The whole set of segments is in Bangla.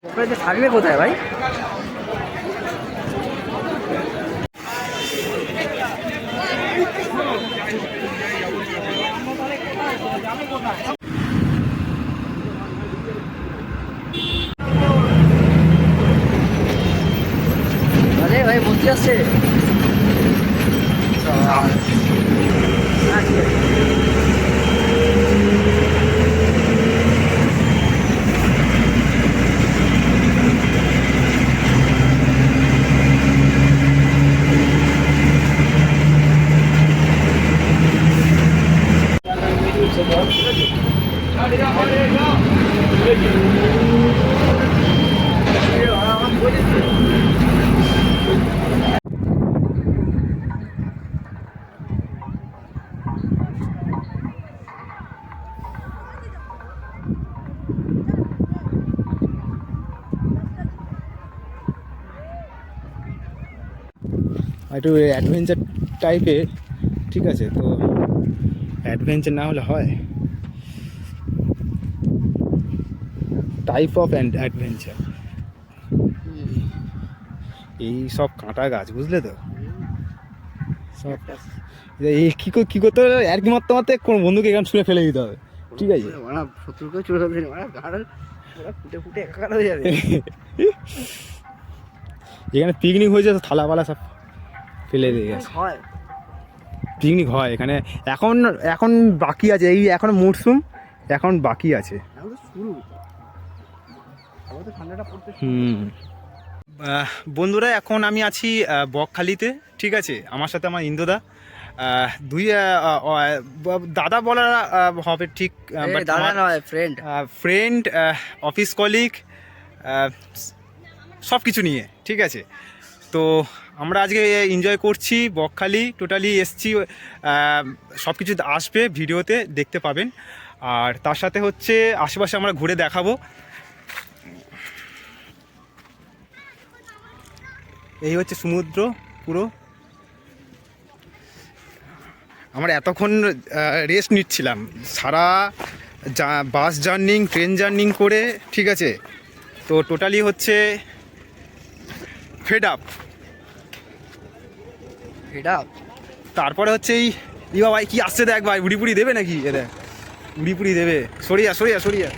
থাকবে কোথায় ভাই? আরে ভাই বলতে আসছে একটু অ্যাডভেঞ্চার টাইপের, ঠিক আছে? তো অ্যাডভেঞ্চার না হলে হয়, টাইপ অফ অ্যাডভেঞ্চার। এই সব কাঁটা গাছ, বুঝলে তো? সব এই কী করতে হবে, আর কি মারতে মারতে কোন বন্ধুকে এখানে ছুঁড়ে ফেলে দিতে হবে, ঠিক আছে? শত্রুকেও চলে যাবে, ফুটে ফুটে একাকার হয়ে যাবে। এখানে পিকনিক হয়েছে, তো থালাপালা সব ফেলে দিয়ে গেছে। পিকনিক হয় এখানে। এখন এখন বাকি আছে, এই এখন মরশুম, এখন বাকি আছে। বন্ধুরা, এখন আমি আছি বকখালিতে, ঠিক আছে? আমার সাথে আমার ইন্দুদা, দুই দাদা বলা হবে ঠিক, ফ্রেন্ড, অফিস কলিগ, সব কিছু নিয়ে, ঠিক আছে? তো আমরা আজকে এনজয় করছি বকখালি, টোটালি এসছি, সব কিছু আসবে ভিডিওতে দেখতে পাবেন। আর তার সাথে হচ্ছে আশেপাশে আমরা ঘুরে দেখাবো। এই হচ্ছে সমুদ্র পুরো। আমরা এতক্ষণ রেস্ট নিচ্ছিলাম, সারা বাস জার্নিং, ট্রেন জার্নিং করে, ঠিক আছে? তো টোটালি হচ্ছে ফেড আপ। তারপরে হচ্ছে এই ভাই কি আসছে দেখ ভাই, উড়ি পুড়ি দেবে নাকি? এ দেখ উড়ি পুড়ি দেবে, সরিয়া সরিয়া সরিয়া।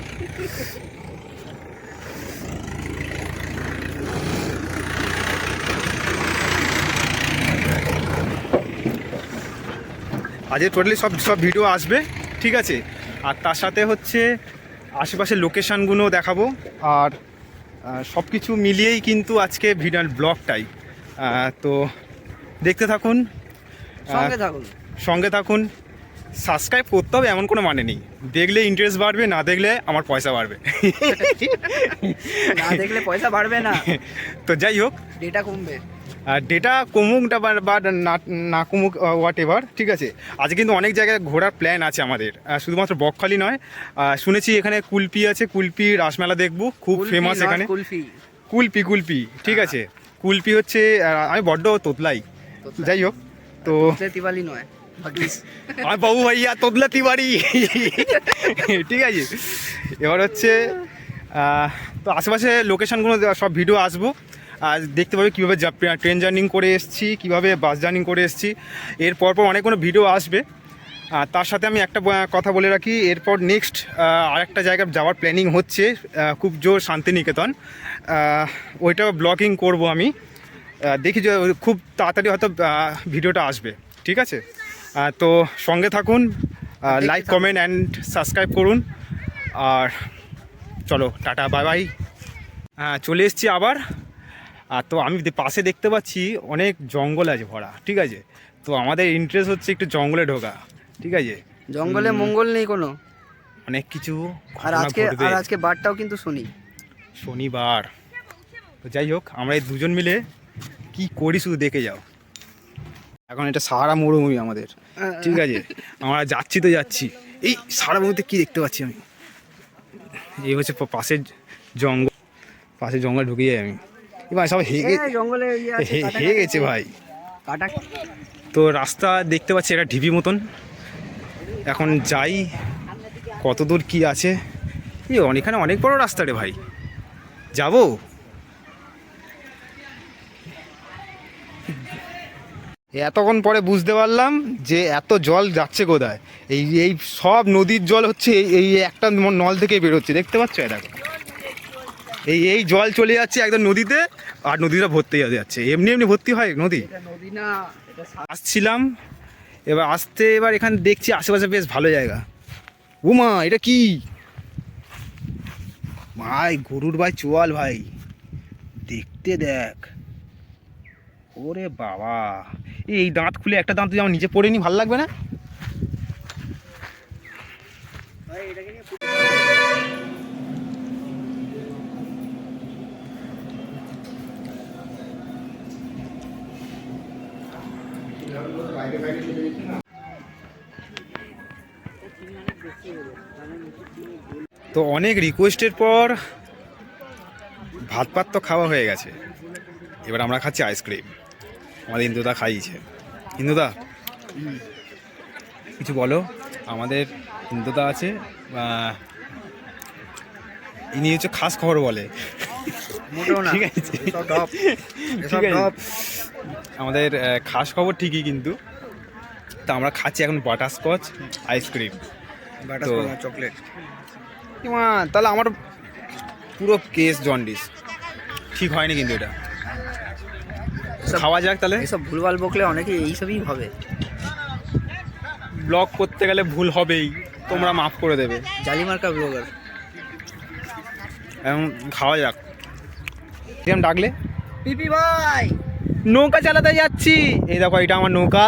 আজকে টোটালি সব ভিডিও আসবে, ঠিক আছে? আর তার সাথে হচ্ছে আশেপাশের লোকেশানগুলো দেখাবো। আর সব কিছু মিলিয়েই কিন্তু আজকে ভিডিও ব্লগটাই। তো দেখতে থাকুন, সঙ্গে থাকুন। সাবস্ক্রাইব করতে হবে এমন কোনো মানে নেই, দেখলে ইন্টারেস্ট বাড়বে, না দেখলে আমার পয়সা বাড়বে। না দেখলে পয়সা বাড়বে না। তো যাই হোক, ডেটা কমুক বা না কমুক, হোয়াট এভার, ঠিক আছে? আজকে কিন্তু অনেক জায়গায় ঘোরার প্ল্যান আছে আমাদের, শুধুমাত্র বকখালি নয়। শুনেছি এখানে কুলপি আছে, কুলপি রাসমেলা দেখবো, খুব ফেমাস এখানে। কুলপি, ঠিক আছে? কুলপি হচ্ছে, আমি বড্ড তোতলাই, যাই হোক। তো তিওয়ারি নয়, আমার বাবু ভাইয়া তোতলা তিওয়ারি, ঠিক আছে? এবার হচ্ছে তো আশেপাশে লোকেশানগুলো সব ভিডিও আসবো, আর দেখতে পাবে কীভাবে ট্রেন জার্নিং করে এসেছি, কীভাবে বাস জার্নিং করে এসেছি। এরপর অনেকগুলো ভিডিও আসবে। তার সাথে আমি একটা কথা বলে রাখি, এরপর নেক্সট আরেকটা জায়গায় যাওয়ার প্ল্যানিং হচ্ছে, খুব জোর, শান্তিনিকেতন। ওইটা ব্লগিং করব আমি, দেখি যে খুব তাড়াতাড়ি হয়তো ভিডিওটা আসবে, ঠিক আছে? তো সঙ্গে থাকুন, লাইক, কমেন্ট অ্যান্ড সাবস্ক্রাইব করুন। আর চলো, টাটা, বাই বাই। চলে এসেছি আবার। তো আমি পাশে দেখতে পাচ্ছি অনেক জঙ্গল আছে ভরা, ঠিক আছে? তো আমাদের ইন্টারেস্ট হচ্ছে একটু জঙ্গলে ঢোকা, ঠিক আছে? জঙ্গলে মঙ্গল নেই কোনো, অনেক কিছু। আর আজকে বারটাও কিন্তু শনিবার। তো যাই হোক, আমরা এই দুজন মিলে কি করি শুধু দেখে যাও। এখন এটা সাহারা মরুভূমি আমাদের, ঠিক আছে? আমরা যাচ্ছি। এই সাহারা মরুতে কি দেখতে পাচ্ছি আমি, এই হচ্ছে পাশের জঙ্গল ঢুকে যাই আমি। এবার সব হেগে গেছে ভাই। তো রাস্তা দেখতে পাচ্ছি এটা ঢিবি মতন। এখন যাই, কত দূর কি আছে। এখানে অনেক বড় রাস্তা রে ভাই। যাবো? এতক্ষণ পরে বুঝতে পারলাম যে এত জল যাচ্ছে কোথায়। এই এই সব নদীর জল হচ্ছে এই একটা নল থেকে বেরোচ্ছে, দেখতে পাচ্ছ? এটা এই জল চলে যাচ্ছে একদম নদীতে, আর নদীটা ভর্তি হয়ে যাচ্ছে। এমনি এমনি ভর্তি হয় নদী? নদী না, আসছিলাম, এবার এখানে দেখছি আশেপাশে বেশ ভালো জায়গা। উমা, এটা কি ভাই? গরুর ভাই চোয়াল ভাই, দেখতে দেখ। ওরে বাবা, এই দাঁত খুলে একটা দাঁত যদি আমার নিচে পড়ে নি, ভালো লাগবে না? তো অনেক রিকোয়েস্টের পর ভাত তো খাওয়া হয়ে গেছে। এবার আমরা খাচ্ছি আইসক্রিম। আমাদের ইন্দুদা খাইয়েছে। ইন্দুদা কিছু বলো। আমাদের ইন্দুদা আছে, ইনি হচ্ছে খাস খবর বলে। ঠিক আছে, ঠিক আছে, আমাদের খাস খবর ঠিকই, কিন্তু তা আমরা খাচ্ছি এখন বাটারস্কচ আইসক্রিম, চকলেট। তাহলে আমার পুরো কেস জন্ডিস ঠিক হয়নি, কিন্তু এটা খাওয়া যাক তাহলে। এসব ভুলভাল বকলে অনেকে এইসবই হবে। ব্লগ করতে গেলে ভুল হবেই, তোমরা মাফ করে দেবে। জালিমার্কা ব্লগার। এখন খাওয়া যাক। কেমন ডাকলে? পিপি ভাই, নৌকা চালাতে যাচ্ছি। এই দেখো, এটা আমার নৌকা,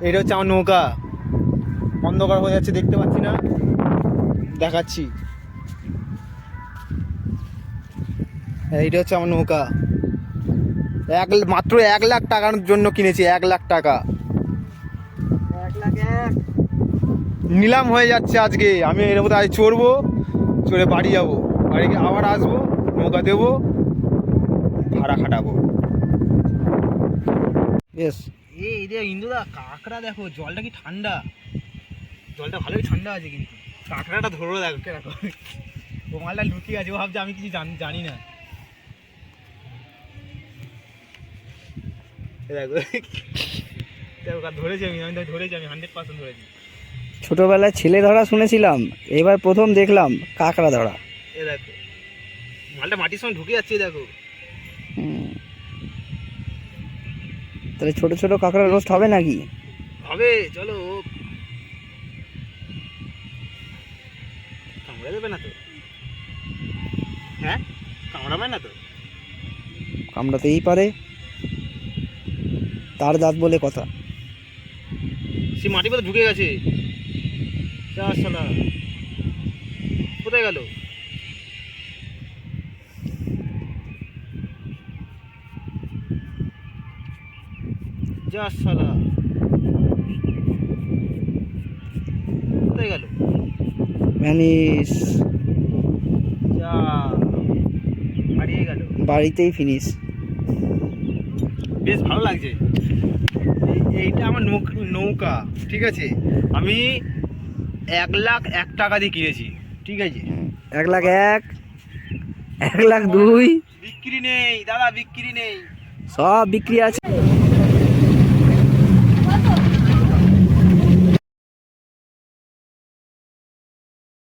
এটা হচ্ছে আমার নৌকা। অন্ধকার হয়ে যাচ্ছে, দেখতে পাচ্ছি না, দেখাচ্ছি। এইটা হচ্ছে আমার নৌকা। মাত্র 1 লাখ টাকার জন্য কিনেছি, 1 লাখ টাকা। 1 লাখ 1 নিলাম হয়ে যাচ্ছে আজকে। আমি এর মধ্যে আজ চড়বো, চড়ে বাড়ি যাবো, বাড়ি গিয়ে আবার আসবো, নৌকা দেবো, ভাড়া খাটাবো। ইয়েস। এই যে ইন্দুদা, কাঁকড়া দেখো, জলটা কি ঠান্ডা, জলটা ভালোই ঠান্ডা আছে, কিন্তু কাঁকড়াটা ধরো, দেখো কেরকম। ও মালটা লুকিয়ে আছে, ও ভাবছে আমি কিছু জানি না। দেখো দেখো, ধরেছি আমি 100% ধরেছি। ছোটবেলায় ছেলে ধরা শুনেছিলাম, এবার প্রথম দেখলাম কাঁকড়া ধরা। এ দেখো, মালটা মাটির সঙ্গে ঢুকে যাচ্ছে, দেখো। তাহলে ছোট ছোট কাঁকড়া রোস্ট হবে নাকি? হবে, চলো। কামড়ে দেবে না তো? হ্যাঁ, কামড়াবে না তো? কামড়াতেই পারে, তার দাঁত বলে কথা। সে মাটি পথে ঢুকে গেছে। শালা কোথায় গেল? যা শালা, কোথায় গেল? ভ্যানিস। যা, হারিয়ে গেল। বাড়িতেই ফিনিশ। বেশ ভালো লাগছে। এইটা আমার নৌকা, ঠিক আছে। আমি 1 লাখ 1 টাকা দিয়ে কিনেছি, ঠিক আছে। 1 লাখ 1, 1 লাখ 2। বিক্রি নেই দাদা, বিক্রি নেই, সব বিক্রি আছে।